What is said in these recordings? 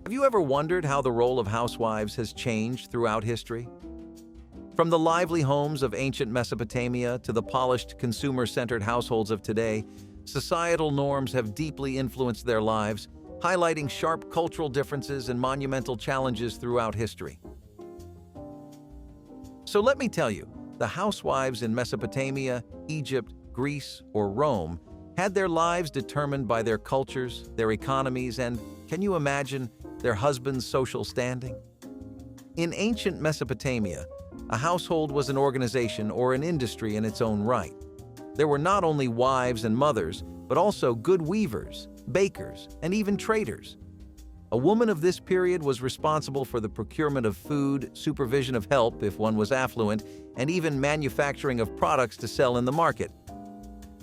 Have you ever wondered how the role of housewives has changed throughout history? From the lively homes of ancient Mesopotamia to the polished, consumer-centered households of today, societal norms have deeply influenced their lives, highlighting sharp cultural differences and monumental challenges throughout history. So let me tell you, the housewives in Mesopotamia, Egypt, Greece, or Rome had their lives determined by their cultures, their economies, and, can you imagine, their husband's social standing? In ancient Mesopotamia, a household was an organization or an industry in its own right. There were not only wives and mothers, but also good weavers, bakers, and even traders. A woman of this period was responsible for the procurement of food, supervision of help if one was affluent, and even manufacturing of products to sell in the market.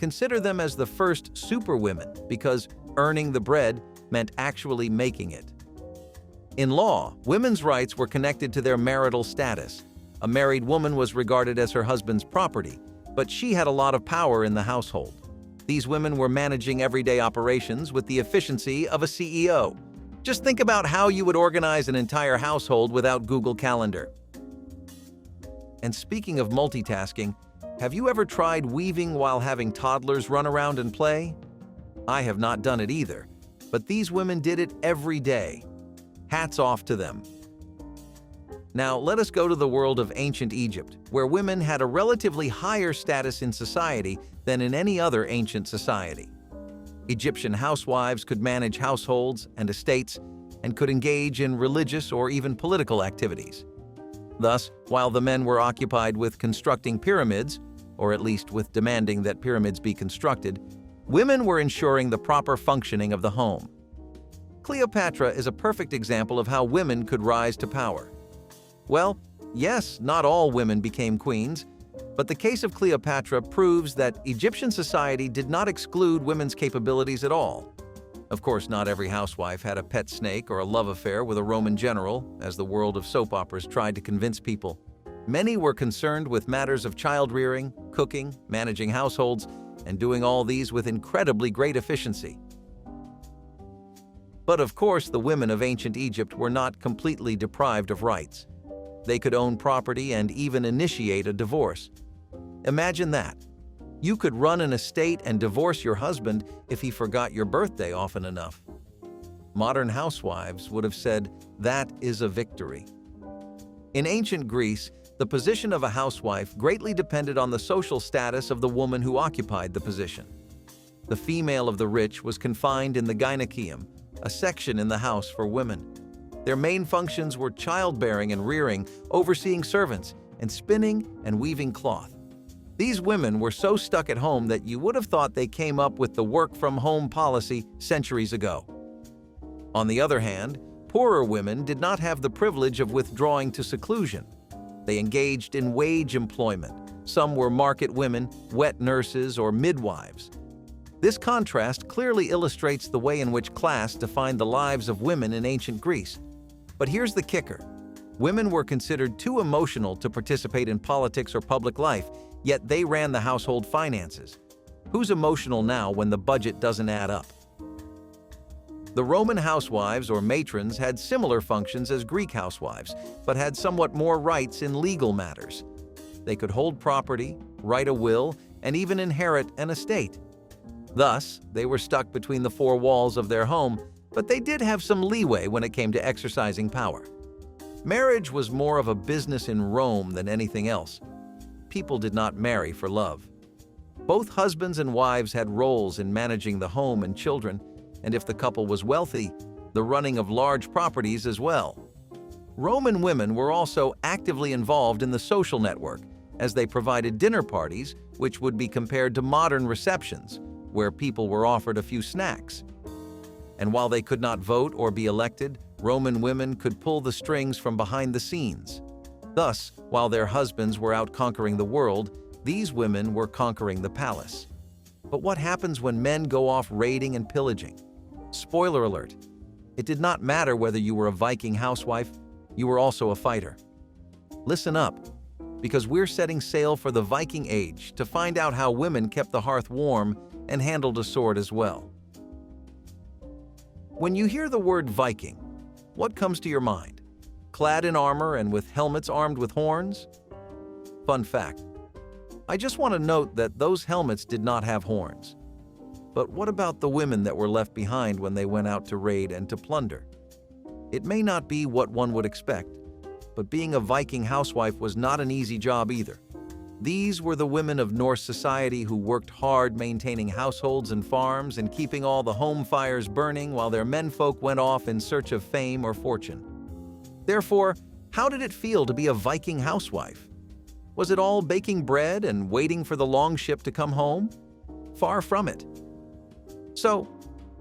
Consider them as the first superwomen because earning the bread meant actually making it. In law, women's rights were connected to their marital status. A married woman was regarded as her husband's property, but she had a lot of power in the household. These women were managing everyday operations with the efficiency of a CEO. Just think about how you would organize an entire household without Google Calendar. And speaking of multitasking, have you ever tried weaving while having toddlers run around and play? I have not done it either, but these women did it every day. Hats off to them. Now, let us go to the world of ancient Egypt, where women had a relatively higher status in society than in any other ancient society. Egyptian housewives could manage households and estates and could engage in religious or even political activities. Thus, while the men were occupied with constructing pyramids, or at least with demanding that pyramids be constructed, women were ensuring the proper functioning of the home. Cleopatra is a perfect example of how women could rise to power. Well, yes, not all women became queens, but the case of Cleopatra proves that Egyptian society did not exclude women's capabilities at all. Of course, not every housewife had a pet snake or a love affair with a Roman general, as the world of soap operas tried to convince people. Many were concerned with matters of child-rearing, cooking, managing households, and doing all these with incredibly great efficiency. But of course, the women of ancient Egypt were not completely deprived of rights. They could own property and even initiate a divorce. Imagine that. You could run an estate and divorce your husband if he forgot your birthday often enough. Modern housewives would have said, that is a victory. In ancient Greece, the position of a housewife greatly depended on the social status of the woman who occupied the position. The female of the rich was confined in the gynaeceum, a section in the house for women. Their main functions were childbearing and rearing, overseeing servants, and spinning and weaving cloth. These women were so stuck at home that you would have thought they came up with the work-from-home policy centuries ago. On the other hand, poorer women did not have the privilege of withdrawing to seclusion. They engaged in wage employment. Some were market women, wet nurses, or midwives. This contrast clearly illustrates the way in which class defined the lives of women in ancient Greece. But here's the kicker. Women were considered too emotional to participate in politics or public life, yet they ran the household finances. Who's emotional now when the budget doesn't add up? The Roman housewives or matrons had similar functions as Greek housewives, but had somewhat more rights in legal matters. They could hold property, write a will, and even inherit an estate. Thus, they were stuck between the four walls of their home, but they did have some leeway when it came to exercising power. Marriage was more of a business in Rome than anything else. People did not marry for love. Both husbands and wives had roles in managing the home and children, and if the couple was wealthy, the running of large properties as well. Roman women were also actively involved in the social network, as they provided dinner parties, which would be compared to modern receptions, where people were offered a few snacks. And while they could not vote or be elected, Roman women could pull the strings from behind the scenes. Thus, while their husbands were out conquering the world, these women were conquering the palace. But what happens when men go off raiding and pillaging? Spoiler alert, it did not matter whether you were a Viking housewife, you were also a fighter. Listen up, because we're setting sail for the Viking Age to find out how women kept the hearth warm and handled a sword as well. When you hear the word Viking, What comes to your mind? Clad in armor and with helmets armed with horns? Fun fact: I just want to note that those helmets did not have horns. But what about the women that were left behind when they went out to raid and to plunder? It may not be what one would expect, but being a Viking housewife was not an easy job either. These were the women of Norse society who worked hard maintaining households and farms and keeping all the home fires burning while their menfolk went off in search of fame or fortune. Therefore, how did it feel to be a Viking housewife? Was it all baking bread and waiting for the long ship to come home? Far from it. So,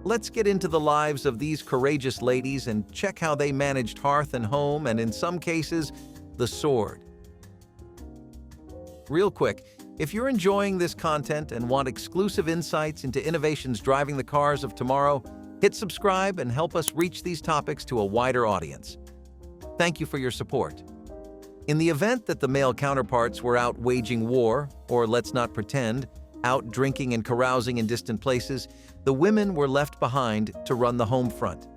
let's get into the lives of these courageous ladies and check how they managed hearth and home and, in some cases, the sword. Real quick, if you're enjoying this content and want exclusive insights into innovations driving the cars of tomorrow, hit subscribe and help us reach these topics to a wider audience. Thank you for your support. In the event that the male counterparts were out waging war, or let's not pretend, out drinking and carousing in distant places, the women were left behind to run the home front.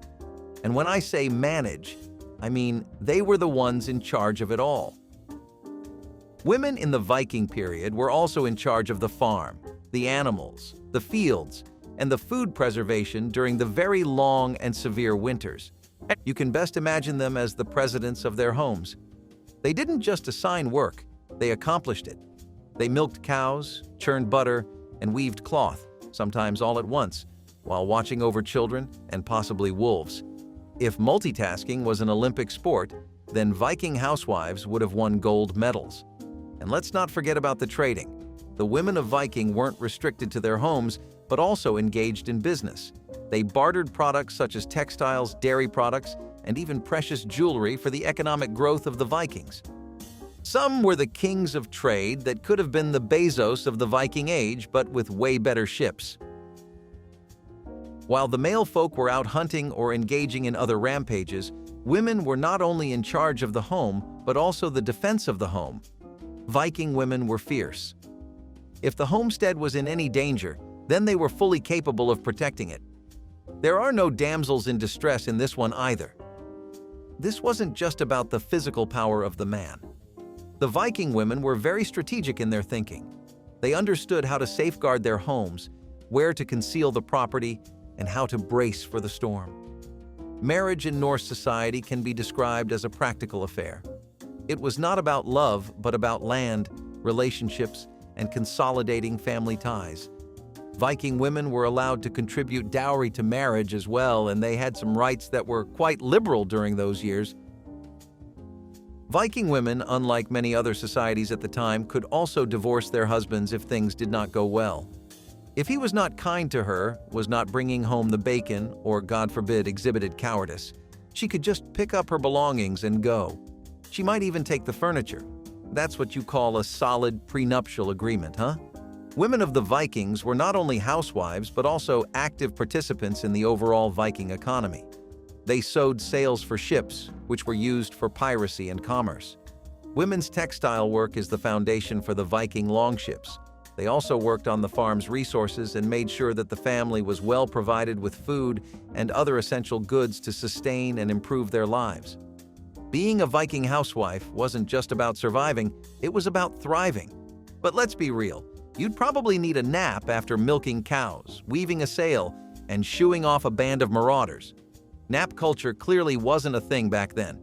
And when I say manage, I mean they were the ones in charge of it all. Women in the Viking period were also in charge of the farm, the animals, the fields, and the food preservation during the very long and severe winters. You can best imagine them as the presidents of their homes. They didn't just assign work, they accomplished it. They milked cows, churned butter, and weaved cloth, sometimes all at once, while watching over children and possibly wolves. If multitasking was an Olympic sport, then Viking housewives would have won gold medals. And let's not forget about the trading. The women of Viking weren't restricted to their homes, but also engaged in business. They bartered products such as textiles, dairy products, and even precious jewelry for the economic growth of the Vikings. Some were the kings of trade that could have been the Bezos of the Viking Age, but with way better ships. While the male folk were out hunting or engaging in other rampages, women were not only in charge of the home, but also the defense of the home. Viking women were fierce. If the homestead was in any danger, then they were fully capable of protecting it. There are no damsels in distress in this one either. This wasn't just about the physical power of the man. The Viking women were very strategic in their thinking. They understood how to safeguard their homes, where to conceal the property, and how to brace for the storm. Marriage in Norse society can be described as a practical affair. It was not about love, but about land, relationships, and consolidating family ties. Viking women were allowed to contribute dowry to marriage as well, and they had some rights that were quite liberal during those years. Viking women, unlike many other societies at the time, could also divorce their husbands if things did not go well. If he was not kind to her, was not bringing home the bacon, or God forbid exhibited cowardice, she could just pick up her belongings and go. She might even take the furniture. That's what you call a solid prenuptial agreement, huh? Women of the Vikings were not only housewives, but also active participants in the overall Viking economy. They sewed sails for ships, which were used for piracy and commerce. Women's textile work is the foundation for the Viking longships. They also worked on the farm's resources and made sure that the family was well provided with food and other essential goods to sustain and improve their lives. Being a Viking housewife wasn't just about surviving, it was about thriving. But let's be real, you'd probably need a nap after milking cows, weaving a sail, and shooing off a band of marauders. Nap culture clearly wasn't a thing back then.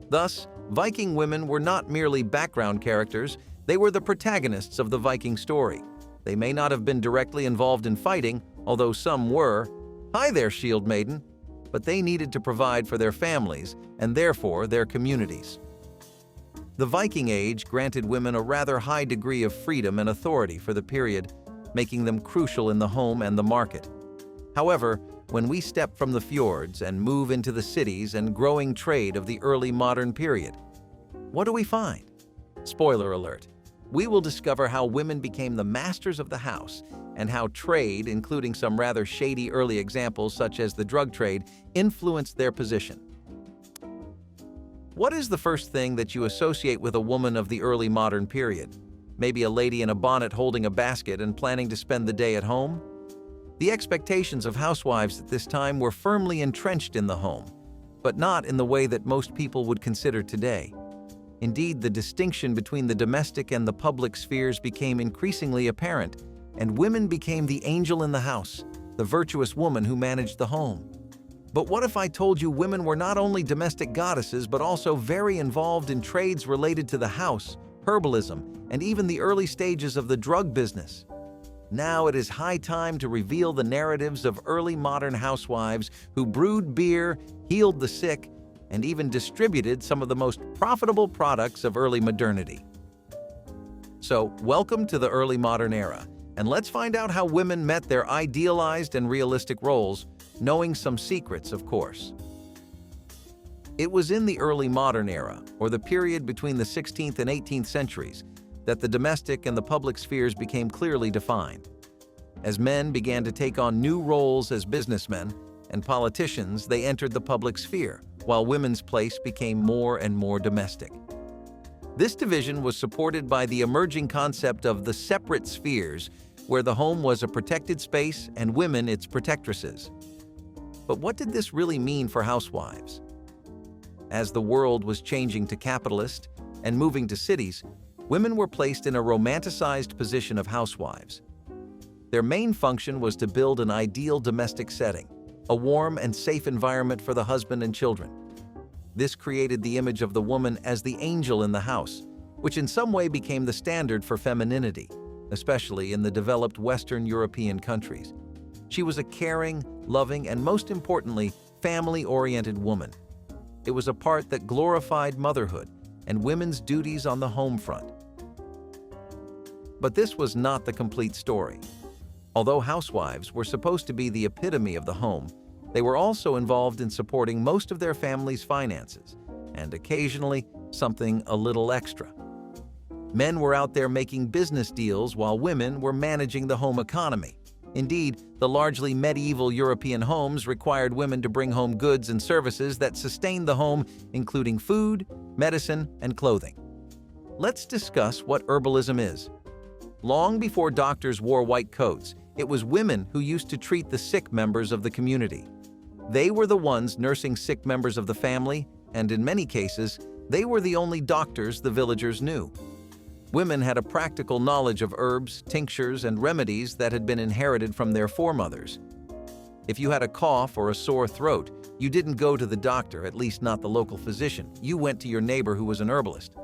Thus, Viking women were not merely background characters, they were the protagonists of the Viking story. They may not have been directly involved in fighting, although some were. Hi there, Shield Maiden. But they needed to provide for their families and therefore their communities. The Viking Age granted women a rather high degree of freedom and authority for the period, making them crucial in the home and the market. However, when we step from the fjords and move into the cities and growing trade of the early modern period, what do we find? Spoiler alert. We will discover how women became the masters of the house and how trade, including some rather shady early examples such as the drug trade, influenced their position. What is the first thing that you associate with a woman of the early modern period? Maybe a lady in a bonnet holding a basket and planning to spend the day at home? The expectations of housewives at this time were firmly entrenched in the home, but not in the way that most people would consider today. Indeed, the distinction between the domestic and the public spheres became increasingly apparent, and women became the angel in the house, the virtuous woman who managed the home. But what if I told you women were not only domestic goddesses but also very involved in trades related to the house, herbalism, and even the early stages of the drug business? Now it is high time to reveal the narratives of early modern housewives who brewed beer, healed the sick, and even distributed some of the most profitable products of early modernity. So, welcome to the early modern era, and let's find out how women met their idealized and realistic roles, knowing some secrets, of course. It was in the early modern era, or the period between the 16th and 18th centuries, that the domestic and the public spheres became clearly defined. As men began to take on new roles as businessmen and politicians, they entered the public sphere, while women's place became more and more domestic. This division was supported by the emerging concept of the separate spheres, where the home was a protected space and women its protectresses. But what did this really mean for housewives? As the world was changing to capitalist and moving to cities, women were placed in a romanticized position of housewives. Their main function was to build an ideal domestic setting, a warm and safe environment for the husband and children. This created the image of the woman as the angel in the house, which in some way became the standard for femininity, especially in the developed Western European countries. She was a caring, loving, and most importantly, family-oriented woman. It was a part that glorified motherhood and women's duties on the home front. But this was not the complete story. Although housewives were supposed to be the epitome of the home, they were also involved in supporting most of their family's finances, and occasionally something a little extra. Men were out there making business deals while women were managing the home economy. Indeed, the largely medieval European homes required women to bring home goods and services that sustained the home, including food, medicine, and clothing. Let's discuss what herbalism is. Long before doctors wore white coats, it was women who used to treat the sick members of the community. They were the ones nursing sick members of the family, and in many cases, they were the only doctors the villagers knew. Women had a practical knowledge of herbs, tinctures, and remedies that had been inherited from their foremothers. If you had a cough or a sore throat, you didn't go to the doctor, at least not the local physician. You went to your neighbor who was an herbalist.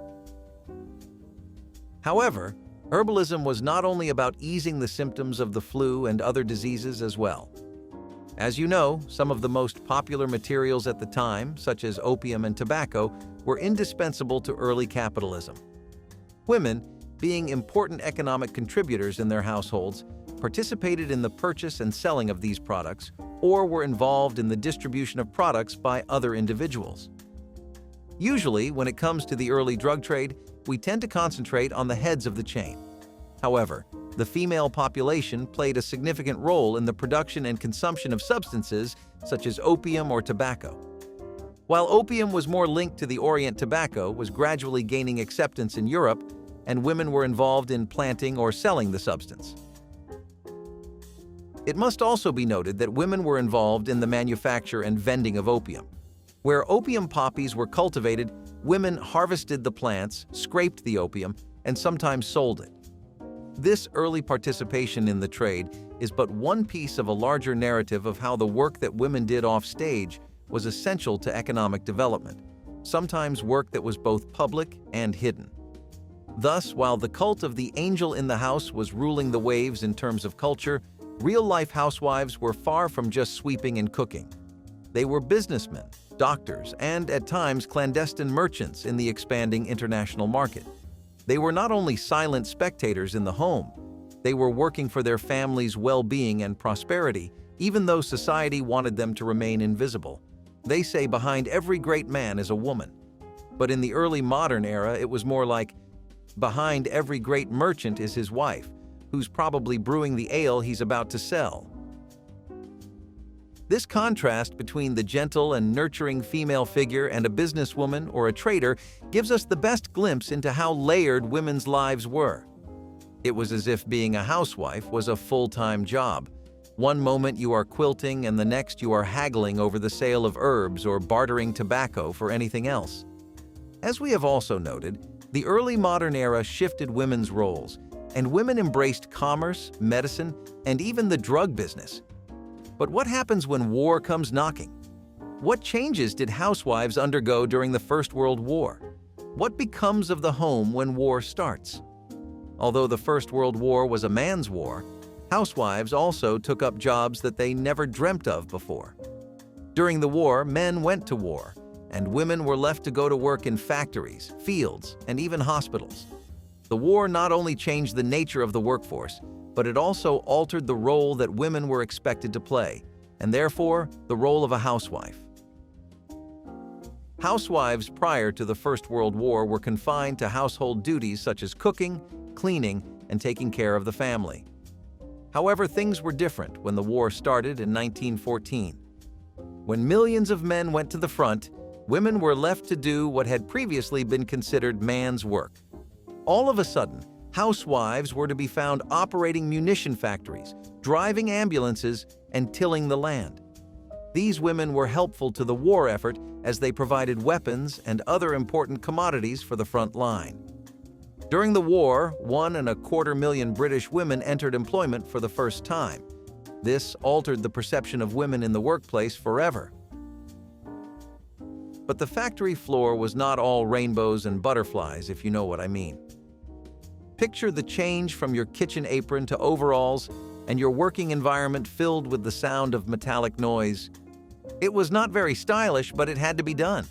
However, herbalism was not only about easing the symptoms of the flu and other diseases as well. As you know, some of the most popular materials at the time, such as opium and tobacco, were indispensable to early capitalism. Women, being important economic contributors in their households, participated in the purchase and selling of these products, or were involved in the distribution of products by other individuals. Usually, when it comes to the early drug trade, we tend to concentrate on the heads of the chain. However, the female population played a significant role in the production and consumption of substances such as opium or tobacco. While opium was more linked to the Orient, tobacco was gradually gaining acceptance in Europe, and women were involved in planting or selling the substance. It must also be noted that women were involved in the manufacture and vending of opium. Where opium poppies were cultivated, women harvested the plants, scraped the opium, and sometimes sold it. This early participation in the trade is but one piece of a larger narrative of how the work that women did off-stage was essential to economic development, sometimes work that was both public and hidden. Thus, while the cult of the angel in the house was ruling the waves in terms of culture, real-life housewives were far from just sweeping and cooking. They were businessmen, doctors, and at times clandestine merchants in the expanding international market. They were not only silent spectators in the home, they were working for their family's well-being and prosperity, even though society wanted them to remain invisible. They say behind every great man is a woman. But in the early modern era, it was more like, behind every great merchant is his wife, who's probably brewing the ale he's about to sell. This contrast between the gentle and nurturing female figure and a businesswoman or a trader gives us the best glimpse into how layered women's lives were. It was as if being a housewife was a full-time job, One moment you are quilting and the next you are haggling over the sale of herbs or bartering tobacco for anything else. As we have also noted, the early modern era shifted women's roles, and women embraced commerce, medicine, and even the drug business. But what happens when war comes knocking? What changes did housewives undergo during the First World War? What becomes of the home when war starts? Although the First World War was a man's war, housewives also took up jobs that they never dreamt of before. During the war, men went to war, and women were left to go to work in factories, fields, and even hospitals. The war not only changed the nature of the workforce, but it also altered the role that women were expected to play, and therefore the role of a housewife. Housewives prior to the First World War were confined to household duties such as cooking, cleaning, and taking care of the family. However, things were different when the war started in 1914. When millions of men went to the front, women were left to do what had previously been considered man's work. All of a sudden, housewives were to be found operating munition factories, driving ambulances, and tilling the land. These women were helpful to the war effort as they provided weapons and other important commodities for the front line. During the war, 1.25 million British women entered employment for the first time. This altered the perception of women in the workplace forever. But the factory floor was not all rainbows and butterflies, if you know what I mean. Picture the change from your kitchen apron to overalls and your working environment filled with the sound of metallic noise. It was not very stylish, but it had to be done.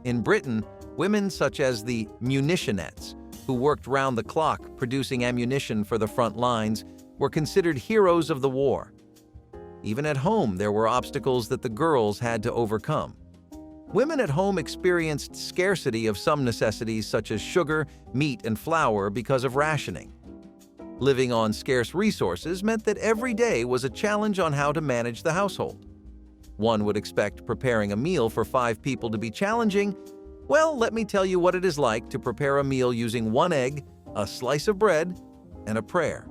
In Britain, women such as the munitionettes, who worked round the clock producing ammunition for the front lines, were considered heroes of the war. Even at home, there were obstacles that the girls had to overcome. Women at home experienced scarcity of some necessities such as sugar, meat, and flour because of rationing. Living on scarce resources meant that every day was a challenge on how to manage the household. One would expect preparing a meal for 5 people to be challenging. Well, let me tell you what it is like to prepare a meal using 1 egg, a slice of bread, and a prayer.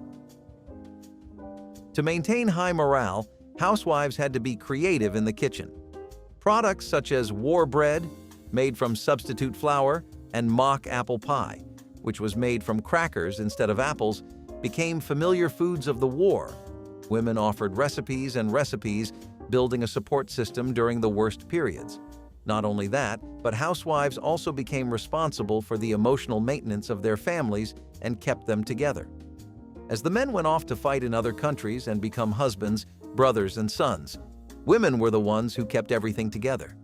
To maintain high morale, housewives had to be creative in the kitchen. Products such as war bread, made from substitute flour, and mock apple pie, which was made from crackers instead of apples, became familiar foods of the war. Women offered recipes and recipes, building a support system during the worst periods. Not only that, but housewives also became responsible for the emotional maintenance of their families and kept them together. As the men went off to fight in other countries and become husbands, brothers, and sons, women were the ones who kept everything together.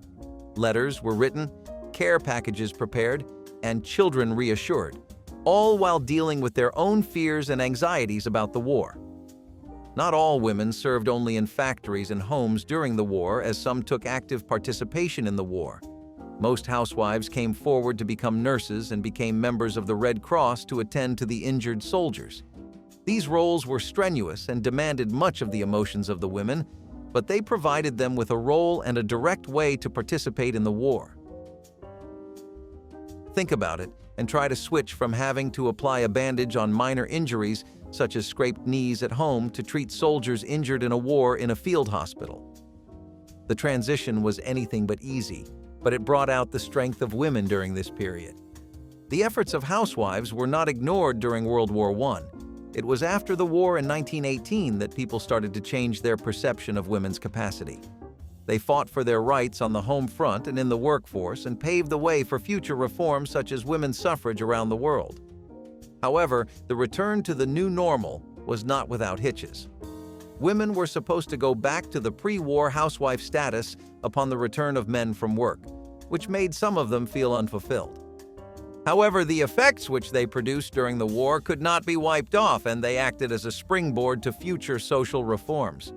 Letters were written, care packages prepared, and children reassured, all while dealing with their own fears and anxieties about the war. Not all women served only in factories and homes during the war, as some took active participation in the war. Most housewives came forward to become nurses and became members of the Red Cross to attend to the injured soldiers. These roles were strenuous and demanded much of the emotions of the women, but they provided them with a role and a direct way to participate in the war. Think about it and try to switch from having to apply a bandage on minor injuries such as scraped knees at home to treat soldiers injured in a war in a field hospital. The transition was anything but easy, but it brought out the strength of women during this period. The efforts of housewives were not ignored during World War I. It was after the war in 1918 that people started to change their perception of women's capacity. They fought for their rights on the home front and in the workforce and paved the way for future reforms such as women's suffrage around the world. However, the return to the new normal was not without hitches. Women were supposed to go back to the pre-war housewife status upon the return of men from work, which made some of them feel unfulfilled. However, the effects which they produced during the war could not be wiped off, and they acted as a springboard to future social reforms.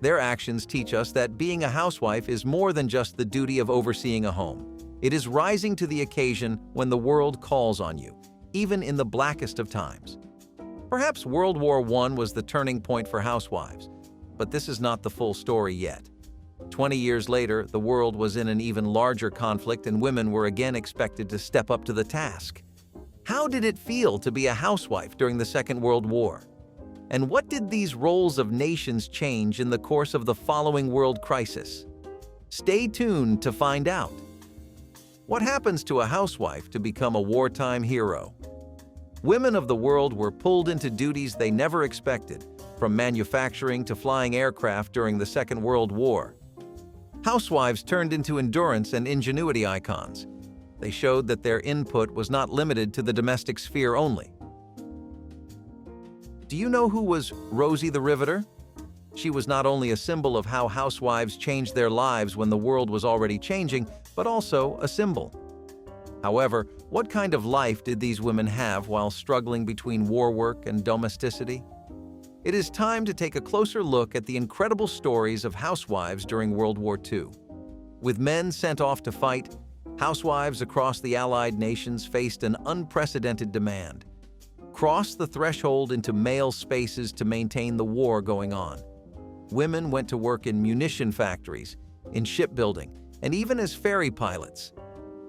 Their actions teach us that being a housewife is more than just the duty of overseeing a home. It is rising to the occasion when the world calls on you, even in the blackest of times. Perhaps World War I was the turning point for housewives, but this is not the full story yet. 20 years later, the world was in an even larger conflict and women were again expected to step up to the task. How did it feel to be a housewife during the Second World War? And what did these roles of nations change in the course of the following world crisis? Stay tuned to find out. What happens to a housewife to become a wartime hero? Women of the world were pulled into duties they never expected, from manufacturing to flying aircraft during the Second World War. Housewives turned into endurance and ingenuity icons. They showed that their input was not limited to the domestic sphere only. Do you know who was Rosie the Riveter? She was not only a symbol of how housewives changed their lives when the world was already changing, but also a symbol. However, what kind of life did these women have while struggling between war work and domesticity? It is time to take a closer look at the incredible stories of housewives during World War II. With men sent off to fight, housewives across the Allied nations faced an unprecedented demand. Cross the threshold into male spaces to maintain the war going on. Women went to work in munition factories, in shipbuilding, and even as ferry pilots.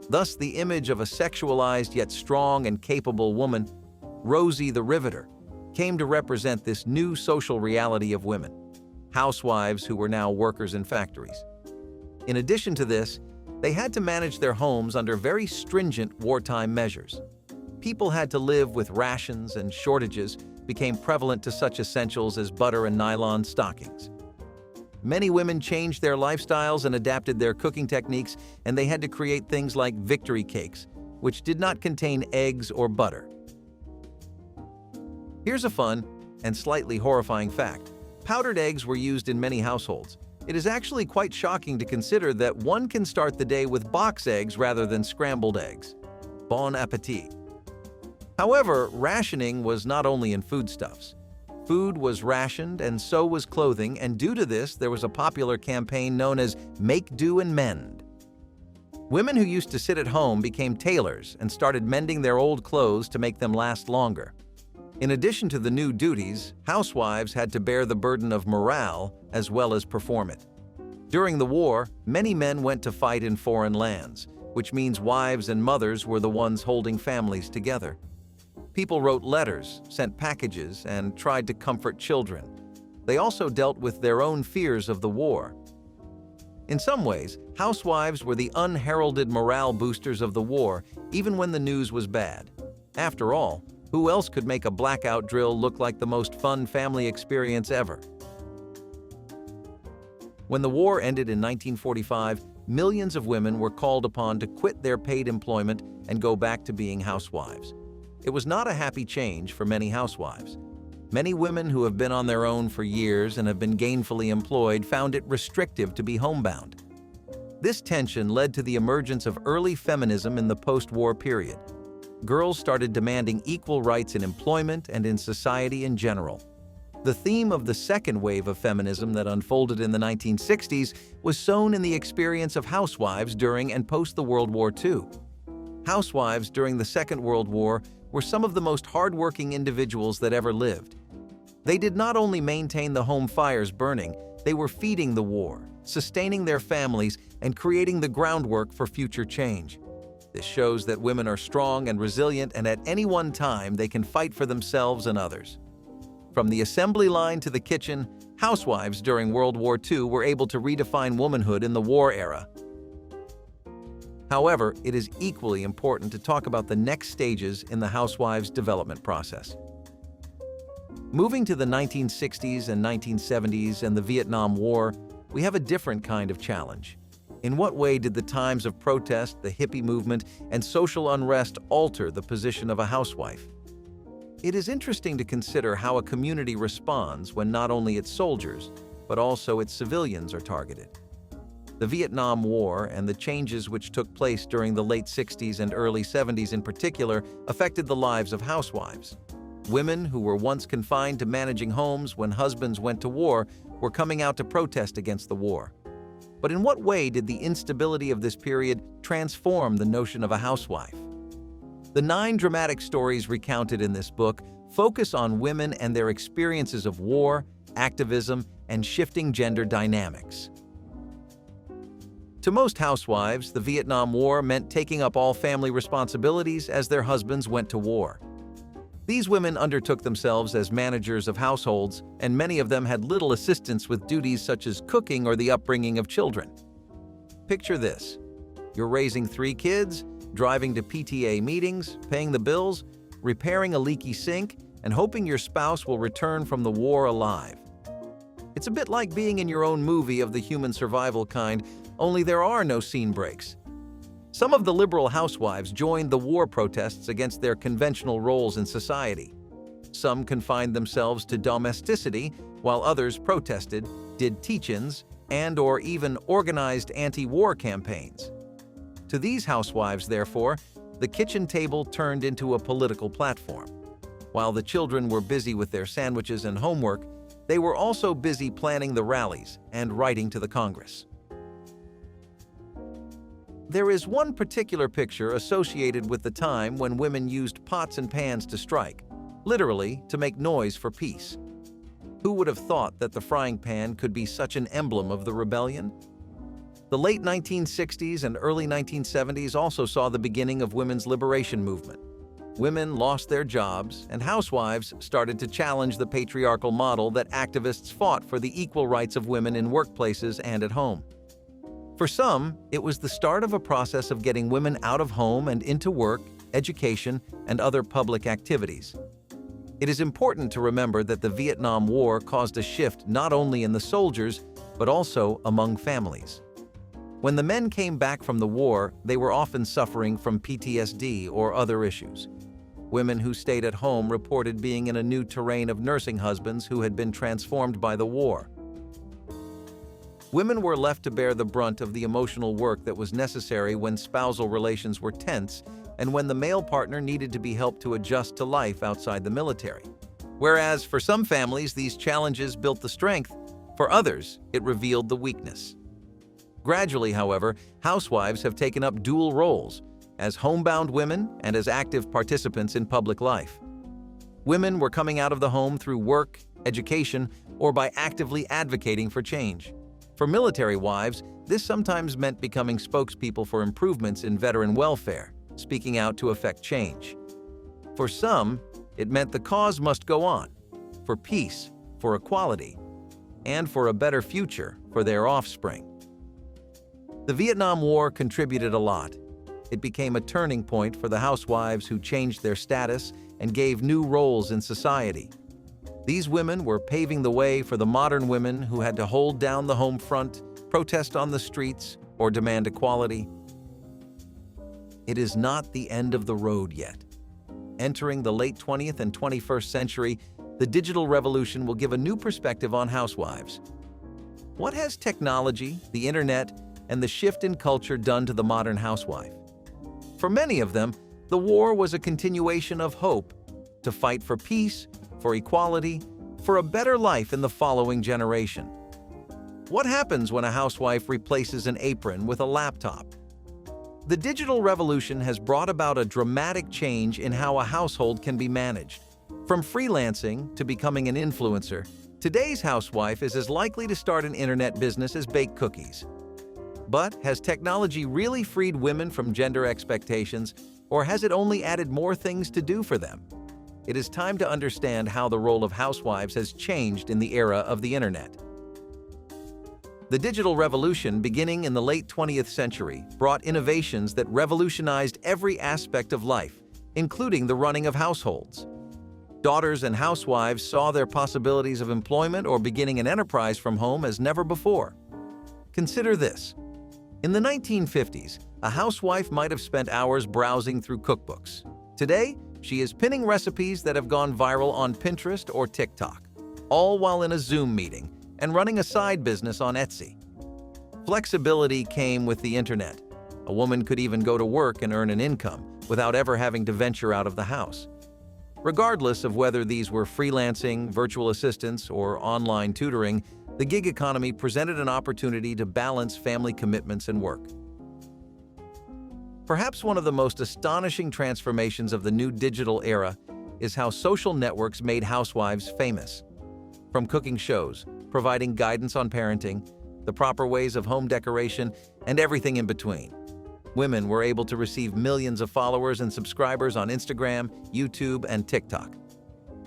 Thus, the image of a sexualized yet strong and capable woman, Rosie the Riveter, came to represent this new social reality of women, housewives who were now workers in factories. In addition to this, they had to manage their homes under very stringent wartime measures. People had to live with rations, and shortages became prevalent to such essentials as butter and nylon stockings. Many women changed their lifestyles and adapted their cooking techniques, and they had to create things like victory cakes, which did not contain eggs or butter. Here's a fun and slightly horrifying fact. Powdered eggs were used in many households. It is actually quite shocking to consider that one can start the day with box eggs rather than scrambled eggs. Bon appetit. However, rationing was not only in foodstuffs. Food was rationed and so was clothing, and due to this, there was a popular campaign known as Make Do and Mend. Women who used to sit at home became tailors and started mending their old clothes to make them last longer. In addition to the new duties, housewives had to bear the burden of morale as well as perform it. During the war, many men went to fight in foreign lands, which means wives and mothers were the ones holding families together. People wrote letters, sent packages, and tried to comfort children. They also dealt with their own fears of the war. In some ways, housewives were the unheralded morale boosters of the war, even when the news was bad. After all, who else could make a blackout drill look like the most fun family experience ever? When the war ended in 1945, millions of women were called upon to quit their paid employment and go back to being housewives. It was not a happy change for many housewives. Many women who have been on their own for years and have been gainfully employed found it restrictive to be homebound. This tension led to the emergence of early feminism in the post-war period. Girls started demanding equal rights in employment and in society in general. The theme of the second wave of feminism that unfolded in the 1960s was sown in the experience of housewives during and post the World War II. Housewives during the Second World War were some of the most hardworking individuals that ever lived. They did not only maintain the home fires burning, they were feeding the war, sustaining their families, and creating the groundwork for future change. This shows that women are strong and resilient, and at any one time they can fight for themselves and others. From the assembly line to the kitchen, housewives during World War II were able to redefine womanhood in the war era. However, it is equally important to talk about the next stages in the housewives' development process. Moving to the 1960s and 1970s and the Vietnam War, we have a different kind of challenge. In what way did the times of protest, the hippie movement, and social unrest alter the position of a housewife? It is interesting to consider how a community responds when not only its soldiers, but also its civilians are targeted. The Vietnam War and the changes which took place during the late 60s and early 70s in particular affected the lives of housewives. Women who were once confined to managing homes when husbands went to war were coming out to protest against the war. But in what way did the instability of this period transform the notion of a housewife? The 9 dramatic stories recounted in this book focus on women and their experiences of war, activism, and shifting gender dynamics. To most housewives, the Vietnam War meant taking up all family responsibilities as their husbands went to war. These women undertook themselves as managers of households, and many of them had little assistance with duties such as cooking or the upbringing of children. Picture this. You're raising 3 kids, driving to PTA meetings, paying the bills, repairing a leaky sink, and hoping your spouse will return from the war alive. It's a bit like being in your own movie of the human survival kind, only there are no scene breaks. Some of the liberal housewives joined the war protests against their conventional roles in society. Some confined themselves to domesticity, while others protested, did teach-ins, and/or even organized anti-war campaigns. To these housewives, therefore, the kitchen table turned into a political platform. While the children were busy with their sandwiches and homework, they were also busy planning the rallies and writing to the Congress. There is one particular picture associated with the time when women used pots and pans to strike, literally to make noise for peace. Who would have thought that the frying pan could be such an emblem of the rebellion? The late 1960s and early 1970s also saw the beginning of women's liberation movement. Women lost their jobs, and housewives started to challenge the patriarchal model that activists fought for the equal rights of women in workplaces and at home. For some, it was the start of a process of getting women out of home and into work, education, and other public activities. It is important to remember that the Vietnam War caused a shift not only in the soldiers, but also among families. When the men came back from the war, they were often suffering from PTSD or other issues. Women who stayed at home reported being in a new terrain of nursing husbands who had been transformed by the war. Women were left to bear the brunt of the emotional work that was necessary when spousal relations were tense and when the male partner needed to be helped to adjust to life outside the military. Whereas for some families, these challenges built the strength, for others, it revealed the weakness. Gradually, however, housewives have taken up dual roles, as homebound women and as active participants in public life. Women were coming out of the home through work, education, or by actively advocating for change. For military wives, this sometimes meant becoming spokespeople for improvements in veteran welfare, speaking out to effect change. For some, it meant the cause must go on, for peace, for equality, and for a better future for their offspring. The Vietnam War contributed a lot. It became a turning point for the housewives who changed their status and gave new roles in society. These women were paving the way for the modern women who had to hold down the home front, protest on the streets, or demand equality. It is not the end of the road yet. Entering the late 20th and 21st century, the digital revolution will give a new perspective on housewives. What has technology, the internet, and the shift in culture done to the modern housewife? For many of them, the war was a continuation of hope to fight for peace, for equality, for a better life in the following generation. What happens when a housewife replaces an apron with a laptop? The digital revolution has brought about a dramatic change in how a household can be managed. From freelancing to becoming an influencer, today's housewife is as likely to start an internet business as bake cookies. But has technology really freed women from gender expectations, or has it only added more things to do for them? It is time to understand how the role of housewives has changed in the era of the internet. The digital revolution, beginning in the late 20th century, brought innovations that revolutionized every aspect of life, including the running of households. Daughters and housewives saw their possibilities of employment or beginning an enterprise from home as never before. Consider this. In the 1950s, a housewife might have spent hours browsing through cookbooks. Today, she is pinning recipes that have gone viral on Pinterest or TikTok, all while in a Zoom meeting and running a side business on Etsy. Flexibility came with the internet. A woman could even go to work and earn an income without ever having to venture out of the house. Regardless of whether these were freelancing, virtual assistants, or online tutoring, the gig economy presented an opportunity to balance family commitments and work. Perhaps one of the most astonishing transformations of the new digital era is how social networks made housewives famous. From cooking shows, providing guidance on parenting, the proper ways of home decoration, and everything in between. Women were able to receive millions of followers and subscribers on Instagram, YouTube, and TikTok.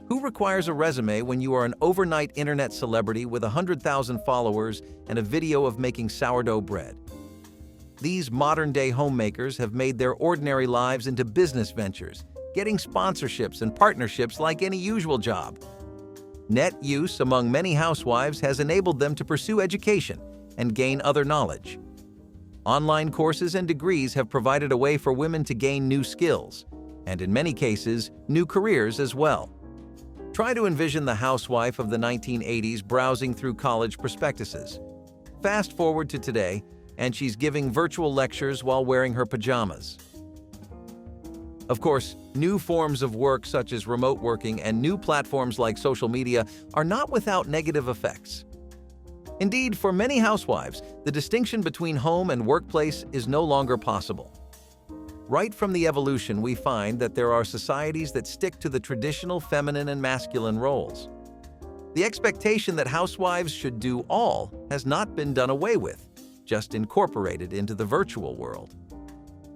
Who requires a resume when you are an overnight internet celebrity with 100,000 followers and a video of making sourdough bread? These modern-day homemakers have made their ordinary lives into business ventures, getting sponsorships and partnerships like any usual job. Net use among many housewives has enabled them to pursue education and gain other knowledge. Online courses and degrees have provided a way for women to gain new skills, and in many cases, new careers as well. Try to envision the housewife of the 1980s browsing through college prospectuses. Fast forward to today, and she's giving virtual lectures while wearing her pajamas. Of course, new forms of work such as remote working and new platforms like social media are not without negative effects. Indeed, for many housewives, the distinction between home and workplace is no longer possible. Right from the evolution, we find that there are societies that stick to the traditional feminine and masculine roles. The expectation that housewives should do all has not been done away with, just incorporated into the virtual world.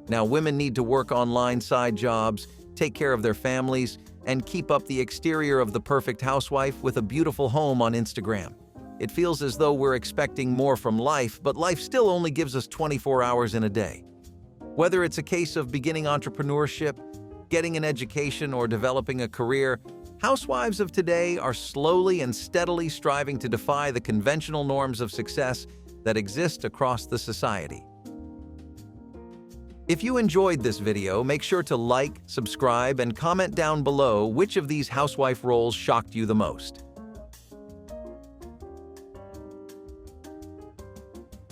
Now, women need to work online side jobs, take care of their families, and keep up the exterior of the perfect housewife with a beautiful home on Instagram. It feels as though we're expecting more from life, but life still only gives us 24 hours in a day. Whether it's a case of beginning entrepreneurship, getting an education, or developing a career, housewives of today are slowly and steadily striving to defy the conventional norms of success that exist across the society. If you enjoyed this video, make sure to like, subscribe, and comment down below which of these housewife roles shocked you the most.